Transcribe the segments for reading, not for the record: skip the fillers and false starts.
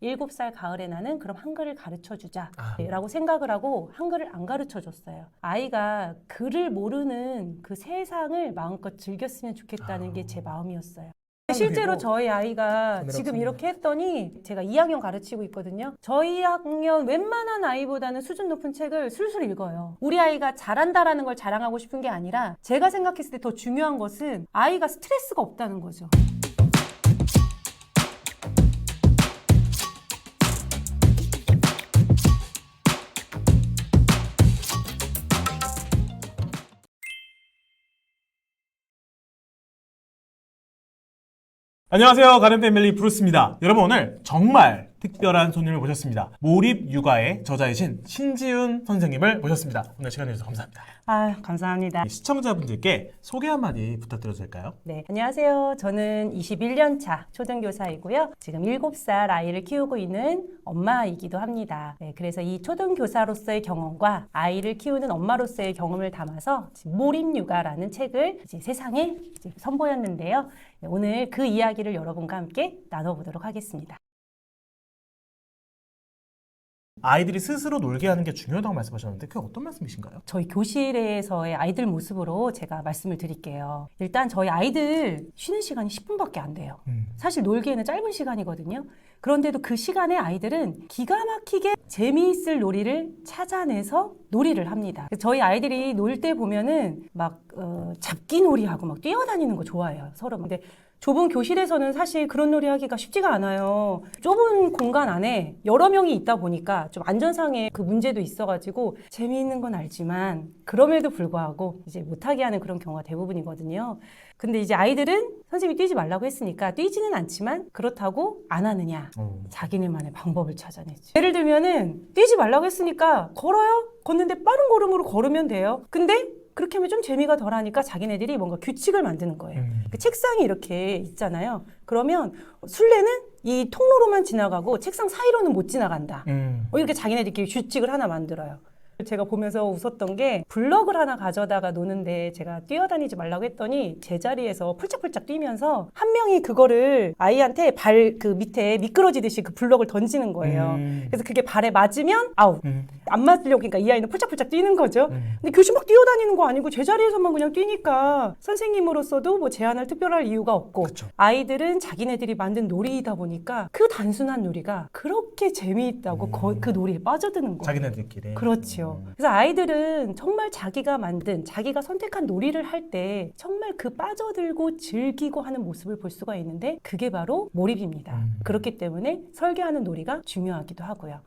7살 가을에 나는 그럼 한글을 가르쳐주자 라고 생각을 하고 한글을 안 가르쳐줬어요. 아이가 글을 모르는 그 세상을 마음껏 즐겼으면 좋겠다는 게 제 마음이었어요. 실제로 저희 아이가 지금 이렇게 했더니 제가 2학년 가르치고 있거든요. 저희 학년 웬만한 아이보다는 수준 높은 책을 술술 읽어요. 우리 아이가 잘한다라는 걸 자랑하고 싶은 게 아니라 제가 생각했을 때 더 중요한 것은 아이가 스트레스가 없다는 거죠. 안녕하세요. 가든 패밀리 브루스입니다. 여러분 오늘 정말 특별한 손님을 모셨습니다. 몰입 육아의 저자이신 신지훈 선생님을 모셨습니다. 오늘 시간 내주셔서 감사합니다. 감사합니다. 시청자분들께 소개 한마디 부탁드려도 될까요? 네, 안녕하세요. 저는 21년 차 초등교사이고요. 지금 7살 아이를 키우고 있는 엄마이기도 합니다. 네, 그래서 이 초등교사로서의 경험과 아이를 키우는 엄마로서의 경험을 담아서 몰입 육아라는 책을 이제 세상에 선보였는데요. 네, 오늘 그 이야기를 여러분과 함께 나눠보도록 하겠습니다. 아이들이 스스로 놀게 하는 게 중요하다고 말씀하셨는데 그게 어떤 말씀이신가요? 저희 교실에서의 아이들 모습으로 제가 말씀을 드릴게요. 일단 저희 아이들 쉬는 시간이 10분밖에 안 돼요. 사실 놀기에는 짧은 시간이거든요. 그런데도 그 시간에 아이들은 기가 막히게 재미있을 놀이를 찾아내서 놀이를 합니다. 저희 아이들이 놀 때 보면은 막 잡기 놀이하고 막 뛰어다니는 거 좋아해요. 서로. 근데 좁은 교실에서는 사실 그런 놀이 하기가 쉽지가 않아요. 좁은 공간 안에 여러 명이 있다 보니까 좀 안전상의 그 문제도 있어가지고 재미있는 건 알지만 그럼에도 불구하고 이제 못하게 하는 그런 경우가 대부분이거든요. 근데 이제 아이들은 선생님이 뛰지 말라고 했으니까 뛰지는 않지만 그렇다고 안 하느냐? 자기네만의 방법을 찾아내지. 예를 들면은 뛰지 말라고 했으니까 걸어요? 걷는데 빠른 걸음으로 걸으면 돼요. 근데 그렇게 하면 좀 재미가 덜하니까 자기네들이 뭔가 규칙을 만드는 거예요. 그 책상이 이렇게 있잖아요. 그러면 술래는 이 통로로만 지나가고 책상 사이로는 못 지나간다. 이렇게 자기네들끼리 규칙을 하나 만들어요. 제가 보면서 웃었던 게 블럭을 하나 가져다가 노는데 제가 뛰어다니지 말라고 했더니 제자리에서 풀짝풀짝 뛰면서 한 명이 그거를 아이한테 발 그 밑에 미끄러지듯이 그 블럭을 던지는 거예요. 그래서 그게 발에 맞으면 아웃. 안 맞으려고 그러니까 이 아이는 풀짝풀짝 뛰는 거죠. 근데 교실 막 뛰어다니는 거 아니고 제자리에서만 그냥 뛰니까 선생님으로서도 뭐 제한할 특별할 이유가 없고 그쵸. 아이들은 자기네들이 만든 놀이이다 보니까 그 단순한 놀이가 그렇게 재미있다고 그 놀이에 빠져드는 거예요. 자기네들끼리. 그렇죠. 그래서 아이들은 정말 자기가 만든, 자기가 선택한 놀이를 할 때 정말 그 빠져들고 즐기고 하는 모습을 볼 수가 있는데 그게 바로 몰입입니다. 그렇기 때문에 설계하는 놀이가 중요하기도 하고요.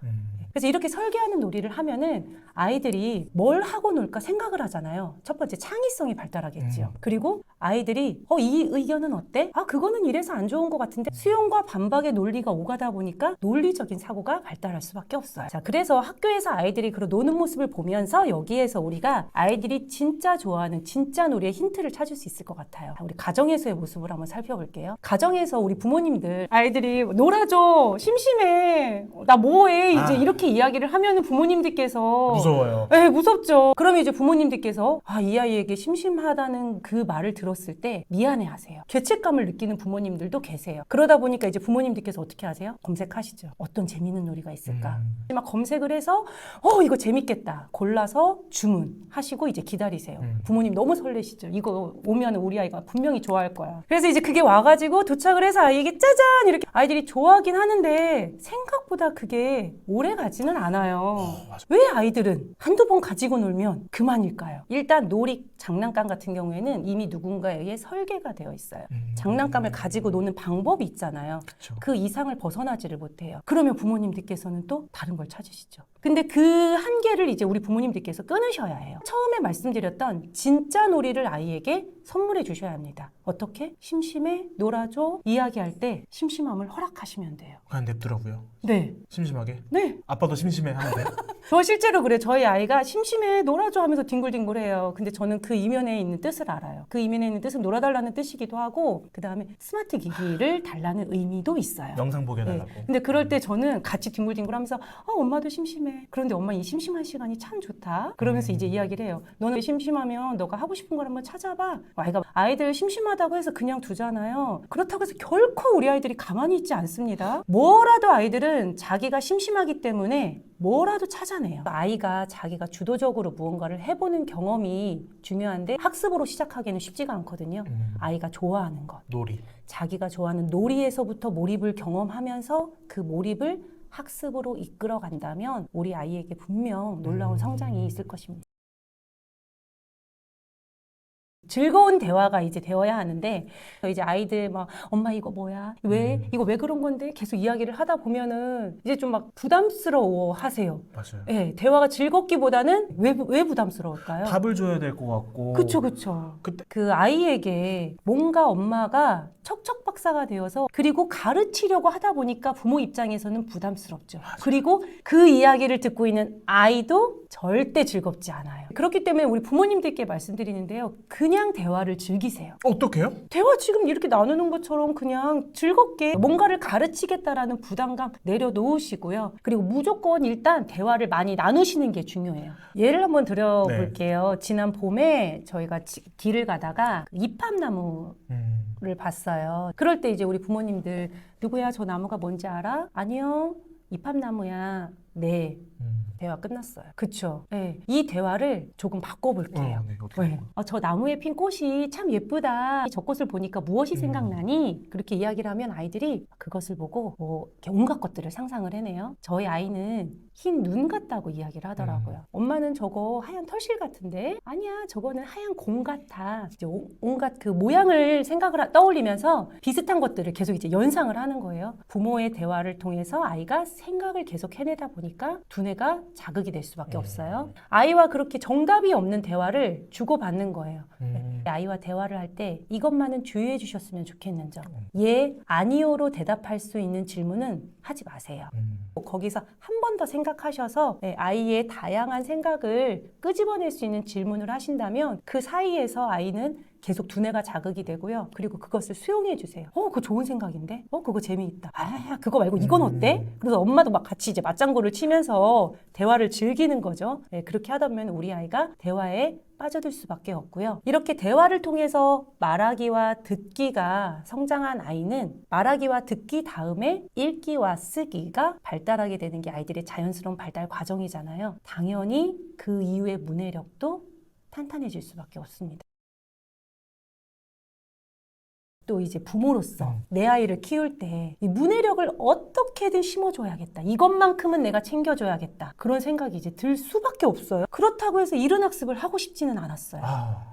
그래서 이렇게 설계하는 놀이를 하면은 아이들이 뭘 하고 놀까 생각을 하잖아요. 첫 번째 창의성이 발달하겠지요. 그리고 아이들이 이 의견은 어때? 그거는 이래서 안 좋은 것 같은데 수용과 반박의 논리가 오가다 보니까 논리적인 사고가 발달할 수밖에 없어요. 자, 그래서 학교에서 아이들이 그런 노는 모습을 보면서 여기에서 우리가 아이들이 진짜 좋아하는 진짜 놀이의 힌트를 찾을 수 있을 것 같아요. 우리 가정에서의 모습을 한번 살펴볼게요. 가정에서 우리 부모님들 아이들이 놀아줘 심심해 나 뭐해 이제 이렇게 이야기를 하면은 부모님들께서 무서워요. 네, 무섭죠. 그러면 이제 부모님들께서 이 아이에게 심심하다는 그 말을 들었을 때 미안해하세요. 죄책감을 느끼는 부모님들도 계세요. 그러다 보니까 이제 부모님들께서 어떻게 하세요? 검색하시죠. 어떤 재밌는 놀이가 있을까? 막 검색을 해서 이거 재밌겠다. 골라서 주문하시고 이제 기다리세요. 부모님 너무 설레시죠. 이거 오면 우리 아이가 분명히 좋아할 거야. 그래서 이제 그게 와가지고 도착을 해서 아이에게 짜잔 이렇게 아이들이 좋아하긴 하는데 생각보다 그게 오래 가지는 않아요. 왜 아이들은 한두 번 가지고 놀면 그만일까요? 일단 놀이 장난감 같은 경우에는 이미 누군가에 의해 설계가 되어 있어요. 장난감을 가지고 노는 방법이 있잖아요. 그쵸. 그 이상을 벗어나지를 못해요. 그러면 부모님들께서는 또 다른 걸 찾으시죠. 근데 그 한계를 이제 우리 부모님들께서 끊으셔야 해요. 처음에 말씀드렸던 진짜 놀이를 아이에게 선물해 주셔야 합니다. 어떻게? 심심해? 놀아줘? 이야기할 때 심심함을 허락하시면 돼요. 그냥 냅두라고요. 네. 심심하게. 네. 아빠도 심심해 하면 돼요? 저 실제로 그래. 저희 아이가 심심해 놀아줘 하면서 뒹굴뒹굴해요. 근데 저는 그 이면에 있는 뜻을 알아요. 그 이면에 있는 뜻은 놀아달라는 뜻이기도 하고 그 다음에 스마트 기기를 달라는 의미도 있어요. 영상 보게 해달라고. 근데 그럴 때 저는 같이 뒹굴뒹굴하면서 엄마도 심심해. 그런데 엄마 이 심심한 시간이 참 좋다. 그러면서 이제 이야기를 해요. 너는 심심하면 너가 하고 싶은 걸 한번 찾아봐. 아이가 아이들 심심하다고 해서 그냥 두잖아요. 그렇다고 해서 결코 우리 아이들이 가만히 있지 않습니다. 뭐라도 아이들은 자기가 심심하기 때문에 뭐라도 찾아내요. 아이가 자기가 주도적으로 무언가를 해보는 경험이 중요한데 학습으로 시작하기는 쉽지가 않거든요. 아이가 좋아하는 것. 놀이. 자기가 좋아하는 놀이에서부터 몰입을 경험하면서 그 몰입을 학습으로 이끌어 간다면 우리 아이에게 분명 놀라운 성장이 있을 것입니다. 즐거운 대화가 이제 되어야 하는데 이제 아이들 막 엄마 이거 뭐야? 왜? 이거 왜 그런 건데? 계속 이야기를 하다 보면은 이제 좀 막 부담스러워 하세요. 맞아요. 네, 대화가 즐겁기보다는 왜 부담스러울까요? 답을 줘야 될 것 같고. 그쵸. 그때 그 아이에게 뭔가 엄마가 척척박사가 되어서 그리고 가르치려고 하다 보니까 부모 입장에서는 부담스럽죠. 그리고 그 이야기를 듣고 있는 아이도 절대 즐겁지 않아요. 그렇기 때문에 우리 부모님들께 말씀드리는데요. 그냥 대화를 즐기세요. 어떻게요? 대화 지금 이렇게 나누는 것처럼 그냥 즐겁게 뭔가를 가르치겠다라는 부담감 내려놓으시고요. 그리고 무조건 일단 대화를 많이 나누시는 게 중요해요. 예를 한번 드려볼게요. 지난 봄에 저희가 길을 가다가 이팝나무를 봤어요. 그럴 때 이제 우리 부모님들 누구야 저 나무가 뭔지 알아? 아니요. 이팝나무야. 네. 대화 끝났어요. 그쵸? 네. 이 대화를 조금 바꿔볼게요. 네, 어떻게 저 나무에 핀 꽃이 참 예쁘다. 저 꽃을 보니까 무엇이 생각나니? 그렇게 이야기를 하면 아이들이 그것을 보고 뭐 이렇게 온갖 것들을 상상을 해내요. 저희 아이는 흰 눈 같다고 이야기를 하더라고요. 엄마는 저거 하얀 털실 같은데? 아니야, 저거는 하얀 공 같아. 이제 온갖 그 모양을 떠올리면서 비슷한 것들을 계속 이제 연상을 하는 거예요. 부모의 대화를 통해서 아이가 생각을 계속 해내다 보니까 두뇌가 자극이 될 수밖에 없어요. 아이와 그렇게 정답이 없는 대화를 주고받는 거예요. 아이와 대화를 할 때 이것만은 주의해 주셨으면 좋겠는 점. 예, 아니요로 대답할 수 있는 질문은 하지 마세요. 거기서 한 번 더 생각하셔서 아이의 다양한 생각을 끄집어낼 수 있는 질문을 하신다면 그 사이에서 아이는 계속 두뇌가 자극이 되고요. 그리고 그것을 수용해 주세요. 그거 좋은 생각인데? 그거 재미있다. 그거 말고 이건 어때? 그래서 엄마도 막 같이 이제 맞장구를 치면서 대화를 즐기는 거죠. 그렇게 하다 보면 우리 아이가 대화에 빠져들 수밖에 없고요. 이렇게 대화를 통해서 말하기와 듣기가 성장한 아이는 말하기와 듣기 다음에 읽기와 쓰기가 발달하게 되는 게 아이들의 자연스러운 발달 과정이잖아요. 당연히 그 이후의 문해력도 탄탄해질 수밖에 없습니다. 또 이제 부모로서 내 아이를 키울 때 이 문해력을 어떻게든 심어줘야겠다. 이것만큼은 내가 챙겨줘야겠다. 그런 생각이 이제 들 수밖에 없어요. 그렇다고 해서 이른 학습을 하고 싶지는 않았어요.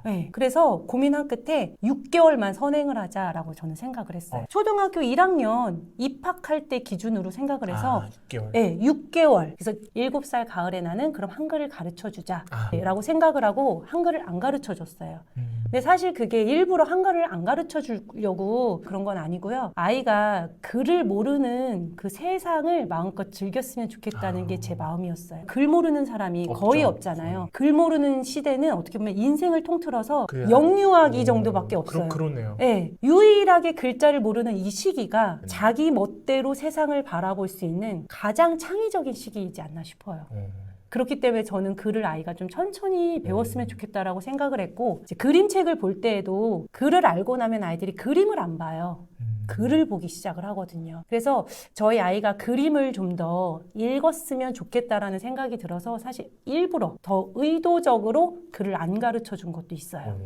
네, 그래서 고민한 끝에 6개월만 선행을 하자라고 저는 생각을 했어요. 초등학교 1학년 입학할 때 기준으로 생각을 해서 6개월. 네, 6개월. 그래서 7살 가을에 나는 그럼 한글을 가르쳐주자라고 생각을 하고 한글을 안 가르쳐줬어요. 근데 사실 그게 일부러 한글을 안 가르쳐주려고 그런 건 아니고요. 아이가 글을 모르는 그 세상을 마음껏 즐겼으면 좋겠다는 게 제 마음이었어요. 글 모르는 사람이 없죠. 거의 없잖아요. 글 모르는 시대는 어떻게 보면 인생을 통틀어서 그래요. 영유아기 정도밖에 없어요. 그러네요. 네, 유일하게 글자를 모르는 이 시기가 자기 멋대로 세상을 바라볼 수 있는 가장 창의적인 시기이지 않나 싶어요. 그렇기 때문에 저는 글을 아이가 좀 천천히 배웠으면 좋겠다라고 생각을 했고 이제 그림책을 볼 때에도 글을 알고 나면 아이들이 그림을 안 봐요. 글을 보기 시작을 하거든요. 그래서 저희 아이가 그림을 좀 더 읽었으면 좋겠다라는 생각이 들어서 사실 일부러 더 의도적으로 글을 안 가르쳐 준 것도 있어요.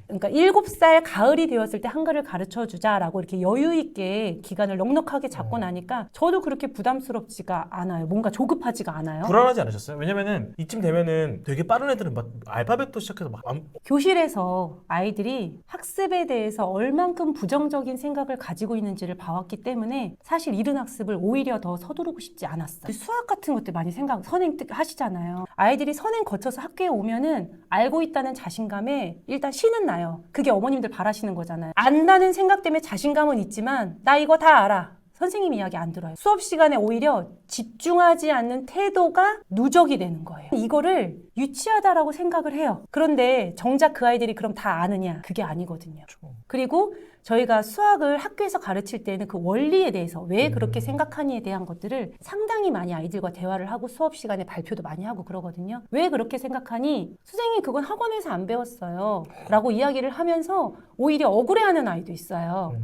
그러니까 7살 가을이 되었을 때 한글을 가르쳐주자라고 이렇게 여유 있게 기간을 넉넉하게 잡고 나니까 저도 그렇게 부담스럽지가 않아요. 뭔가 조급하지가 않아요. 불안하지 않으셨어요? 왜냐면은 이쯤 되면은 되게 빠른 애들은 막 알파벳도 시작해서 막 교실에서 아이들이 학습에 대해서 얼만큼 부정적인 생각을 가지고 있는지를 봐왔기 때문에 사실 이른 학습을 오히려 더 서두르고 싶지 않았어요. 수학 같은 것들 많이 선행 하시잖아요. 아이들이 선행 거쳐서 학교에 오면은 알고 있다는 자신감에 일단 신은 나요. 그게 어머님들 바라시는 거잖아요. 안다는 생각 때문에 자신감은 있지만 나 이거 다 알아. 선생님 이야기 안 들어요. 수업 시간에 오히려 집중하지 않는 태도가 누적이 되는 거예요. 이거를 유치하다라고 생각을 해요. 그런데 정작 그 아이들이 그럼 다 아느냐? 그게 아니거든요. 그리고 저희가 수학을 학교에서 가르칠 때는 그 원리에 대해서 왜 그렇게 생각하니에 대한 것들을 상당히 많이 아이들과 대화를 하고 수업 시간에 발표도 많이 하고 그러거든요. 왜 그렇게 생각하니? 선생님 그건 학원에서 안 배웠어요. 라고 이야기를 하면서 오히려 억울해하는 아이도 있어요.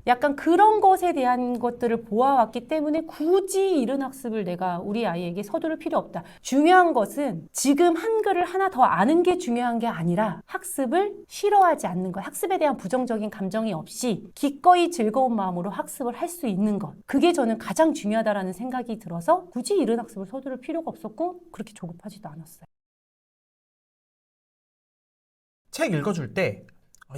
약간 그런 것에 대한 것들을 보아왔기 때문에 굳이 이런 학습을 내가 우리 아이에게 서두를 필요 없다. 중요한 것은 지금 한글을 하나 더 아는 게 중요한 게 아니라 학습을 싫어하지 않는 것, 학습에 대한 부정적인 감정이 없이 기꺼이 즐거운 마음으로 학습을 할 수 있는 것. 그게 저는 가장 중요하다라는 생각이 들어서 굳이 이런 학습을 서두를 필요가 없었고 그렇게 조급하지도 않았어요. 책 읽어줄 때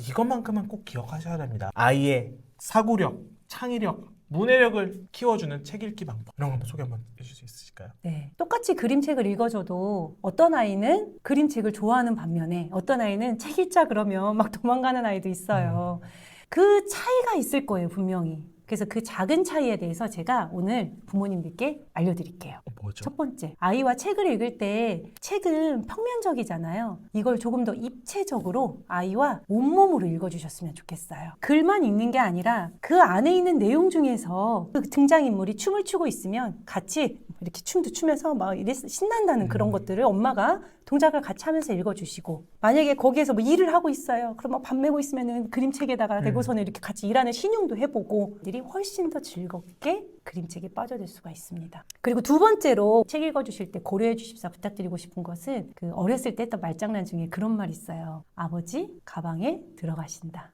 이것만큼은 꼭 기억하셔야 됩니다. 아이의 사고력, 창의력, 문해력을 키워주는 책 읽기 방법 이런 거 한번 소개 한번 해주실 수 있으실까요? 네. 똑같이 그림책을 읽어줘도 어떤 아이는 그림책을 좋아하는 반면에 어떤 아이는 책 읽자 그러면 막 도망가는 아이도 있어요. 그 차이가 있을 거예요, 분명히. 그래서 그 작은 차이에 대해서 제가 오늘 부모님들께 알려드릴게요. 뭐죠? 첫 번째, 아이와 책을 읽을 때 책은 평면적이잖아요. 이걸 조금 더 입체적으로 아이와 온몸으로 읽어주셨으면 좋겠어요. 글만 읽는 게 아니라 그 안에 있는 내용 중에서 그 등장인물이 춤을 추고 있으면 같이 이렇게 춤도 추면서 막 신난다는 그런 것들을 엄마가 동작을 같이 하면서 읽어주시고, 만약에 거기에서 뭐 일을 하고 있어요. 그럼 막 밥 메고 있으면은 그림책에다가 대고서는 이렇게 같이 일하는 신용도 해보고 들이 훨씬 더 즐겁게 그림책에 빠져들 수가 있습니다. 그리고 두 번째로 책 읽어주실 때 고려해 주십사 부탁드리고 싶은 것은 그 어렸을 때 했던 말장난 중에 그런 말 있어요. 아버지 가방에 들어가신다.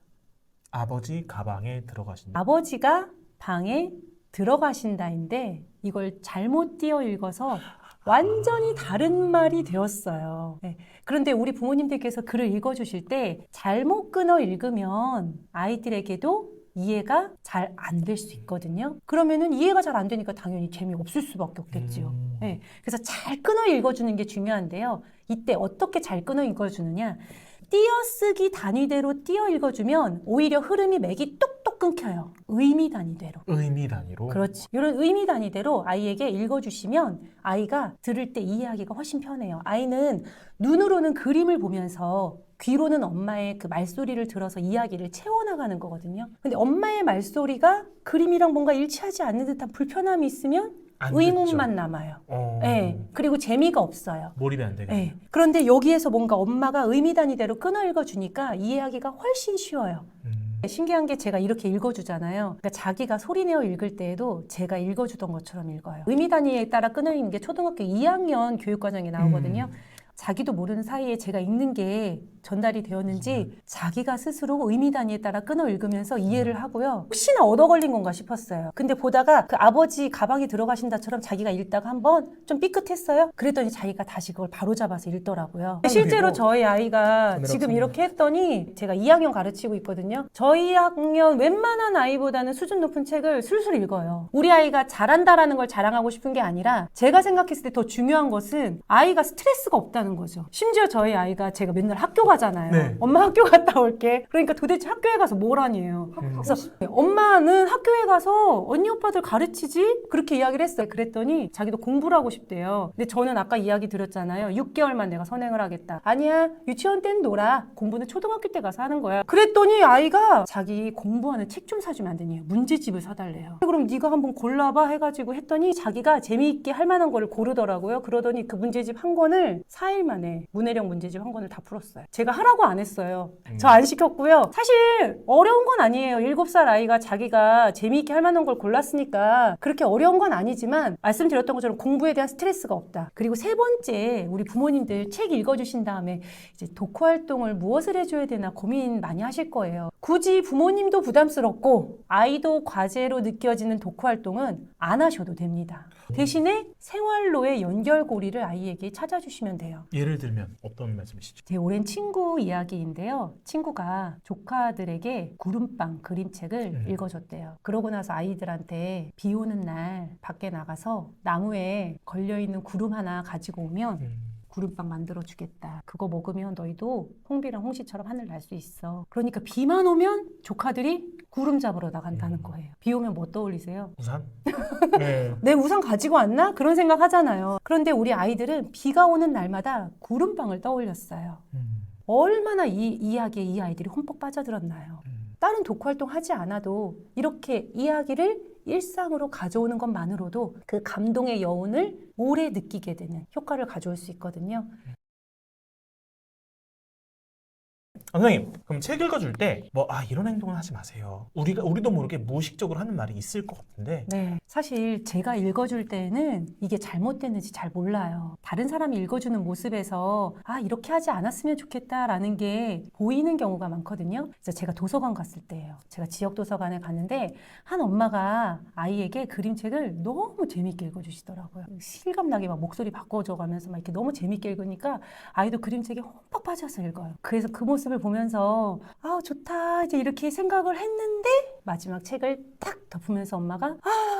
아버지 가방에 들어가신다. 아버지가 방에 들어가신다인데 이걸 잘못 띄어 읽어서 완전히 다른 말이 되었어요. 네. 그런데 우리 부모님들께서 글을 읽어주실 때 잘못 끊어 읽으면 아이들에게도 이해가 잘 안 될 수 있거든요. 그러면은 이해가 잘 안 되니까 당연히 재미없을 수밖에 없겠지요. 네. 그래서 잘 끊어 읽어주는 게 중요한데요. 이때 어떻게 잘 끊어 읽어주느냐. 띄어쓰기 단위대로 띄어 읽어주면 오히려 흐름이 맥이 뚝뚝 끊겨요. 의미 단위대로. 의미 단위로? 그렇지. 이런 의미 단위대로 아이에게 읽어주시면 아이가 들을 때 이해하기가 훨씬 편해요. 아이는 눈으로는 그림을 보면서 귀로는 엄마의 그 말소리를 들어서 이야기를 채워나가는 거거든요. 근데 엄마의 말소리가 그림이랑 뭔가 일치하지 않는 듯한 불편함이 있으면 의문만 남아요. 네. 그리고 재미가 없어요. 몰입이 안 되겠네요. 네. 그런데 여기에서 뭔가 엄마가 의미 단위대로 끊어 읽어주니까 이해하기가 훨씬 쉬워요. 신기한 게 제가 이렇게 읽어주잖아요. 그러니까 자기가 소리내어 읽을 때에도 제가 읽어주던 것처럼 읽어요. 의미 단위에 따라 끊어 읽는 게 초등학교 2학년 교육과정에 나오거든요. 자기도 모르는 사이에 제가 읽는 게 전달이 되었는지 자기가 스스로 의미 단위에 따라 끊어 읽으면서 이해를 하고요. 혹시나 얻어 걸린 건가 싶었어요. 근데 보다가 그 아버지 가방에 들어가신다처럼 자기가 읽다가 한번 좀 삐끗했어요. 그랬더니 자기가 다시 그걸 바로잡아서 읽더라고요. 실제로 저희 아이가 지금 이렇게 했더니 제가 2학년 가르치고 있거든요. 저희 학년 웬만한 아이보다는 수준 높은 책을 술술 읽어요. 우리 아이가 잘한다라는 걸 자랑하고 싶은 게 아니라 제가 생각했을 때 더 중요한 것은 아이가 스트레스가 없다는 거죠. 심지어 저희 아이가 제가 맨날 학교 가잖아요. 네. 엄마 학교 갔다 올게. 그러니까 도대체 학교에 가서 뭘 하니에요. 그래서 엄마는 학교에 가서 언니 오빠들 가르치지? 그렇게 이야기를 했어요. 그랬더니 자기도 공부를 하고 싶대요. 근데 저는 아까 이야기 드렸잖아요. 6개월만 내가 선행을 하겠다. 아니야. 유치원 때는 놀아. 공부는 초등학교 때 가서 하는 거야. 그랬더니 아이가 자기 공부하는 책 좀 사주면 안 되냐. 문제집을 사달래요. 그럼 네가 한번 골라봐 해가지고 했더니 자기가 재미있게 할 만한 거를 고르더라고요. 그러더니 그 문제집 한 권을 4일 만에 문해력 문제집 한 권을 다 풀었어요. 제가 하라고 안 했어요. 저 안 시켰고요. 사실 어려운 건 아니에요. 7살 아이가 자기가 재미있게 할 만한 걸 골랐으니까 그렇게 어려운 건 아니지만 말씀드렸던 것처럼 공부에 대한 스트레스가 없다. 그리고 세 번째, 우리 부모님들 책 읽어주신 다음에 이제 독후 활동을 무엇을 해줘야 되나 고민 많이 하실 거예요. 굳이 부모님도 부담스럽고 아이도 과제로 느껴지는 독후 활동은 안 하셔도 됩니다. 대신에 생활로의 연결고리를 아이에게 찾아주시면 돼요. 예를 들면 어떤 말씀이시죠? 제 오랜 친구 이야기인데요. 친구가 조카들에게 구름빵 그림책을 읽어줬대요. 그러고 나서 아이들한테 비 오는 날 밖에 나가서 나무에 걸려있는 구름 하나 가지고 오면 구름빵 만들어주겠다. 그거 먹으면 너희도 홍비랑 홍시처럼 하늘 날 수 있어. 그러니까 비만 오면 조카들이 구름 잡으러 나간다는 거예요. 비 오면 뭐 떠올리세요? 우산? 네. 내 우산 가지고 왔나? 그런 생각 하잖아요. 그런데 우리 아이들은 비가 오는 날마다 구름빵을 떠올렸어요. 얼마나 이 이야기에 이 아이들이 흠뻑 빠져들었나요? 다른 독후 활동 하지 않아도 이렇게 이야기를 일상으로 가져오는 것만으로도 그 감동의 여운을 오래 느끼게 되는 효과를 가져올 수 있거든요. 선생님, 그럼 책 읽어줄 때 이런 행동을 하지 마세요. 우리도 모르게 무의식적으로 하는 말이 있을 것 같은데. 네, 사실 제가 읽어줄 때는 이게 잘못됐는지 잘 몰라요. 다른 사람이 읽어주는 모습에서 이렇게 하지 않았으면 좋겠다라는 게 보이는 경우가 많거든요. 그래서 제가 도서관 갔을 때예요. 제가 지역 도서관에 갔는데 한 엄마가 아이에게 그림책을 너무 재밌게 읽어주시더라고요. 실감나게 막 목소리 바꿔줘가면서 막 이렇게 너무 재밌게 읽으니까 아이도 그림책에 흠뻑 빠져서 읽어요. 그래서 그 모습을 보면서 좋다 이제 이렇게 생각을 했는데 마지막 책을 딱 덮으면서 엄마가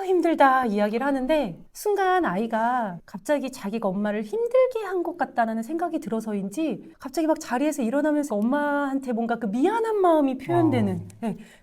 힘들다 이야기를 하는데 순간 아이가 갑자기 자기가 엄마를 힘들게 한 것 같다는 생각이 들어서인지 갑자기 막 자리에서 일어나면서 엄마한테 뭔가 그 미안한 마음이 표현되는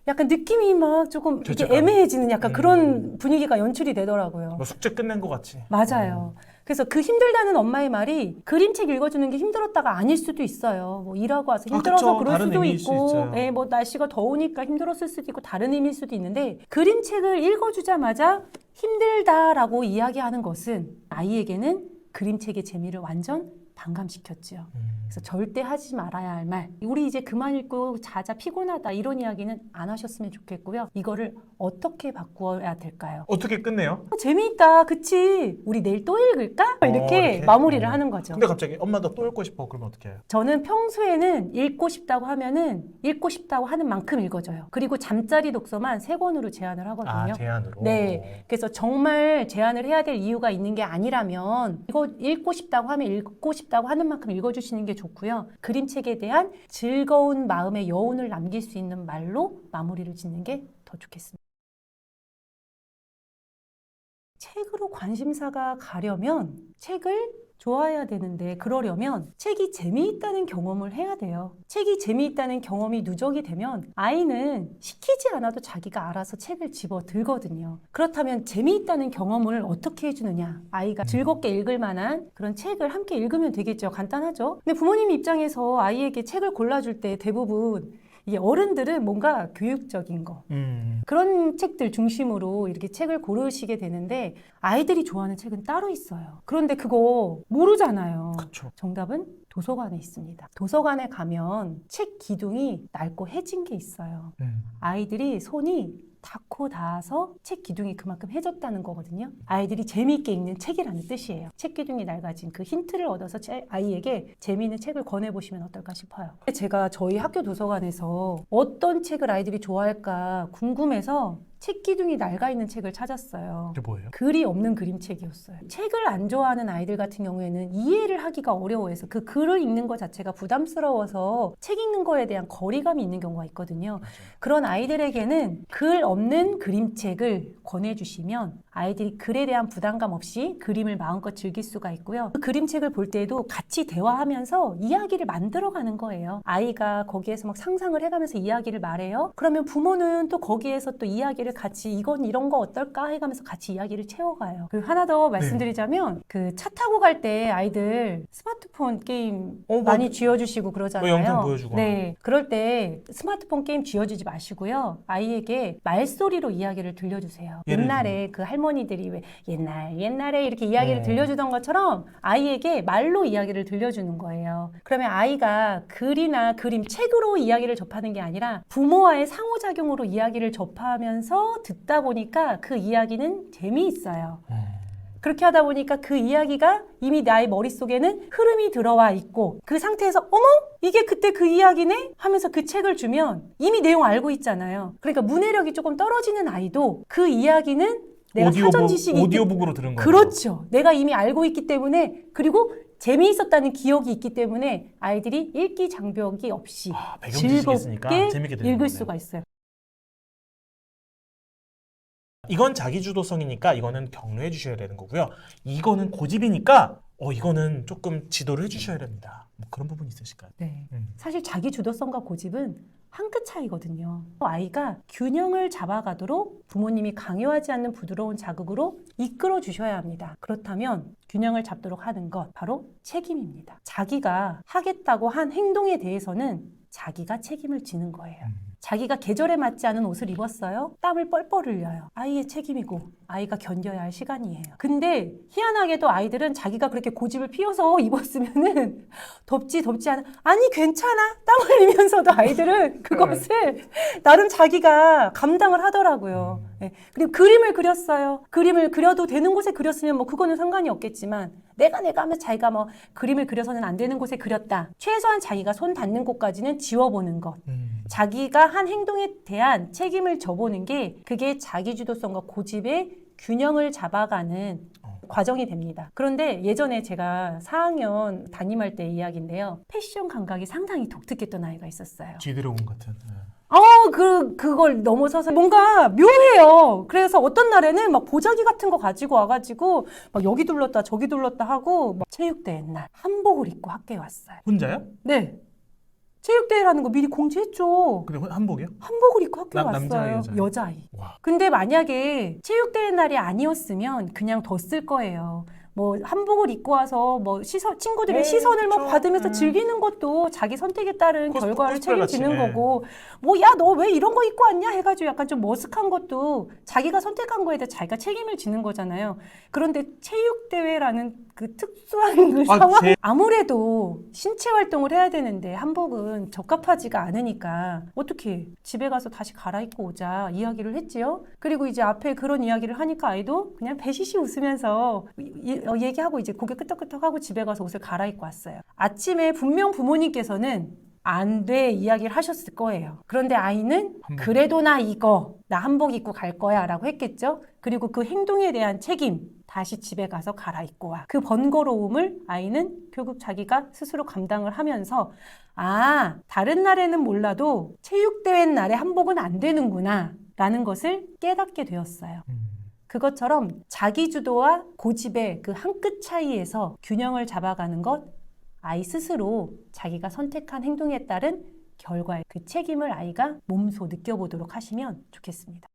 약간 느낌이 막 조금 이렇게 애매해지는 약간 그런 분위기가 연출이 되더라고요. 숙제 끝낸 것 같이. 맞아요. 그래서 그 힘들다는 엄마의 말이 그림책 읽어주는 게 힘들었다가 아닐 수도 있어요. 일하고 와서 힘들어서 그럴 수도 있고, 날씨가 더우니까 힘들었을 수도 있고, 다른 의미일 수도 있는데, 그림책을 읽어주자마자 힘들다라고 이야기하는 것은 아이에게는 그림책의 재미를 완전 반감시켰죠. 그래서 절대 하지 말아야 할 말. 우리 이제 그만 읽고 자자 피곤하다 이런 이야기는 안 하셨으면 좋겠고요. 이거를 어떻게 바꾸어야 될까요? 어떻게 끝내요? 재미있다. 그치? 우리 내일 또 읽을까? 이렇게 마무리를 하는 거죠. 근데 갑자기 엄마 나 또 읽고 싶어. 그러면 어떻게 해요? 저는 평소에는 읽고 싶다고 하면은 읽고 싶다고 하는 만큼 읽어줘요. 그리고 잠자리 독서만 3권으로 제한을 하거든요. 제한으로? 네. 그래서 정말 제한을 해야 될 이유가 있는 게 아니라면 이거 읽고 싶다고 하면 읽고 싶다고 하는 만큼 읽어주시는 게 좋고요. 그림책에 대한 즐거운 마음의 여운을 남길 수 있는 말로 마무리를 짓는 게 더 좋겠습니다. 책으로 관심사가 가려면 책을 좋아해야 되는데 그러려면 책이 재미있다는 경험을 해야 돼요. 책이 재미있다는 경험이 누적이 되면 아이는 시키지 않아도 자기가 알아서 책을 집어 들거든요. 그렇다면 재미있다는 경험을 어떻게 해주느냐? 아이가 즐겁게 읽을 만한 그런 책을 함께 읽으면 되겠죠. 간단하죠. 근데 부모님 입장에서 아이에게 책을 골라줄 때 대부분 이게 어른들은 뭔가 교육적인 거 그런 책들 중심으로 이렇게 책을 고르시게 되는데 아이들이 좋아하는 책은 따로 있어요. 그런데 그거 모르잖아요. 그쵸. 정답은 도서관에 있습니다. 도서관에 가면 책 기둥이 낡고 해진 게 있어요. 아이들이 손이 닿고 닿아서 책 기둥이 그만큼 해졌다는 거거든요. 아이들이 재미있게 읽는 책이라는 뜻이에요. 책 기둥이 낡아진 그 힌트를 얻어서 아이에게 재미있는 책을 권해보시면 어떨까 싶어요. 제가 저희 학교 도서관에서 어떤 책을 아이들이 좋아할까 궁금해서 책 기둥이 낡아 있는 책을 찾았어요. 그게 뭐예요? 글이 없는 그림책이었어요. 책을 안 좋아하는 아이들 같은 경우에는 이해를 하기가 어려워해서 그 글을 읽는 것 자체가 부담스러워서 책 읽는 거에 대한 거리감이 있는 경우가 있거든요. 맞아요. 그런 아이들에게는 글 없는 그림책을 권해주시면 아이들이 글에 대한 부담감 없이 그림을 마음껏 즐길 수가 있고요. 그 그림책을 볼 때에도 같이 대화하면서 이야기를 만들어가는 거예요. 아이가 거기에서 막 상상을 해가면서 이야기를 말해요. 그러면 부모는 또 거기에서 또 이야기를 같이 이건 이런 거 어떨까 해가면서 같이 이야기를 채워가요. 그리고 하나 더 말씀드리자면 그 차 타고 갈 때 아이들 스마트폰 게임 많이 쥐어주시고 그러잖아요. 영상 보여주고. 네, 그럴 때 스마트폰 게임 쥐어주지 마시고요. 아이에게 말소리로 이야기를 들려주세요. 옛날에 그 할머니들이 왜 옛날에 이렇게 이야기를 들려주던 것처럼 아이에게 말로 이야기를 들려주는 거예요. 그러면 아이가 글이나 그림, 책으로 이야기를 접하는 게 아니라 부모와의 상호작용으로 이야기를 접하면서 듣다 보니까 그 이야기는 재미있어요. 그렇게 하다 보니까 그 이야기가 이미 나의 머릿속에는 흐름이 들어와 있고 그 상태에서 어머? 이게 그때 그 이야기네? 하면서 그 책을 주면 이미 내용 알고 있잖아요. 그러니까 문해력이 조금 떨어지는 아이도 그 이야기는 내가 사전 지식이 오디오북으로 들은 거예요. 그렇죠. 내가 이미 알고 있기 때문에 그리고 재미있었다는 기억이 있기 때문에 아이들이 읽기 장벽이 없이 배경 지식이 있으니까 즐겁게 재밌게 듣는 읽을 거네요. 수가 있어요. 이건 자기 주도성이니까 이거는 격려해 주셔야 되는 거고요. 이거는 고집이니까 이거는 조금 지도를 해 주셔야 됩니다. 뭐 그런 부분이 있으실까요? 네. 사실 자기 주도성과 고집은 한 끗 차이거든요. 아이가 균형을 잡아가도록 부모님이 강요하지 않는 부드러운 자극으로 이끌어 주셔야 합니다. 그렇다면 균형을 잡도록 하는 것 바로 책임입니다. 자기가 하겠다고 한 행동에 대해서는 자기가 책임을 지는 거예요. 자기가 계절에 맞지 않은 옷을 입었어요. 땀을 뻘뻘 흘려요. 아이의 책임이고 아이가 견뎌야 할 시간이에요. 근데 희한하게도 아이들은 자기가 그렇게 고집을 피워서 입었으면은 덥지 않아. 아니 괜찮아. 땀 흘리면서도 아이들은 그것을 나름 자기가 감당을 하더라고요. 네. 그리고 그림을 그렸어요. 그림을 그려도 되는 곳에 그렸으면 뭐 그거는 상관이 없겠지만 내가 하면서 자기가 뭐 그림을 그려서는 안 되는 곳에 그렸다. 최소한 자기가 손 닿는 곳까지는 지워보는 것. 자기가 한 행동에 대한 책임을 져보는 게 그게 자기주도성과 고집의 균형을 잡아가는 과정이 됩니다. 그런데 예전에 제가 4학년 담임할 때 이야기인데요. 패션 감각이 상당히 독특했던 아이가 있었어요. G드래곤 같은. 그걸 넘어서서 뭔가 묘해요. 그래서 어떤 날에는 막 보자기 같은 거 가지고 와가지고 막 여기 둘렀다 저기 둘렀다 하고 막 체육대회 날 한복을 입고 학교에 왔어요. 혼자요? 네. 체육대회라는 거 미리 공지했죠. 근데 한복이요? 한복을 입고 학교에 남자아이, 왔어요. 여자아이. 와. 근데 만약에 체육대회 날이 아니었으면 그냥 뒀을 거예요. 뭐 한복을 입고 와서 뭐 친구들의 시선을 막 받으면서 즐기는 것도 자기 선택에 따른 결과를 책임지는 거고 뭐 야 너 왜 이런 거 입고 왔냐 해가지고 약간 좀 머쓱한 것도 자기가 선택한 거에 대해 자기가 책임을 지는 거잖아요. 그런데 체육대회라는 그 특수한 그 상황 아무래도 신체 활동을 해야 되는데 한복은 적합하지가 않으니까 어떻게 집에 가서 다시 갈아입고 오자 이야기를 했지요. 그리고 이제 앞에 그런 이야기를 하니까 아이도 그냥 배시시 웃으면서 얘기하고 이제 고개 끄덕끄덕하고 집에 가서 옷을 갈아입고 왔어요. 아침에 분명 부모님께서는 안 돼 이야기를 하셨을 거예요. 그런데 아이는 그래도 나 한복 입고 갈 거야 라고 했겠죠. 그리고 그 행동에 대한 책임 다시 집에 가서 갈아입고 와. 그 번거로움을 아이는 결국 자기가 스스로 감당을 하면서 다른 날에는 몰라도 체육대회 날에 한복은 안 되는구나 라는 것을 깨닫게 되었어요. 그것처럼 자기주도와 고집의 그 한 끗 차이에서 균형을 잡아가는 것, 아이 스스로 자기가 선택한 행동에 따른 결과의 그 책임을 아이가 몸소 느껴보도록 하시면 좋겠습니다.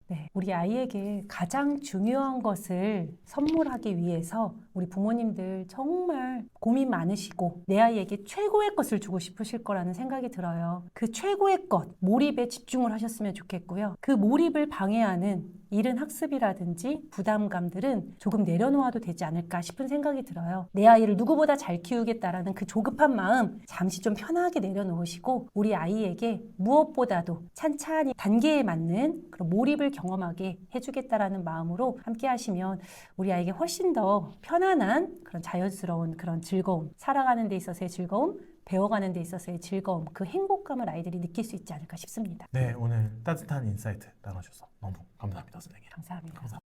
네, 우리 아이에게 가장 중요한 것을 선물하기 위해서 우리 부모님들 정말 고민 많으시고 내 아이에게 최고의 것을 주고 싶으실 거라는 생각이 들어요. 그 최고의 것, 몰입에 집중을 하셨으면 좋겠고요. 그 몰입을 방해하는 이른 학습이라든지 부담감들은 조금 내려놓아도 되지 않을까 싶은 생각이 들어요. 내 아이를 누구보다 잘 키우겠다라는 그 조급한 마음 잠시 좀 편하게 내려놓으시고 우리 아이에게 무엇보다도 찬찬히 단계에 맞는 그런 몰입을 경험하게 해주겠다라는 마음으로 함께 하시면 우리 아이에게 훨씬 더 편안한 그런 자연스러운 그런 즐거움, 살아가는 데 있어서의 즐거움, 배워가는 데 있어서의 즐거움, 그 행복감을 아이들이 느낄 수 있지 않을까 싶습니다. 네, 오늘 따뜻한 인사이트 나눠주셔서 너무 감사합니다, 선생님. 감사합니다.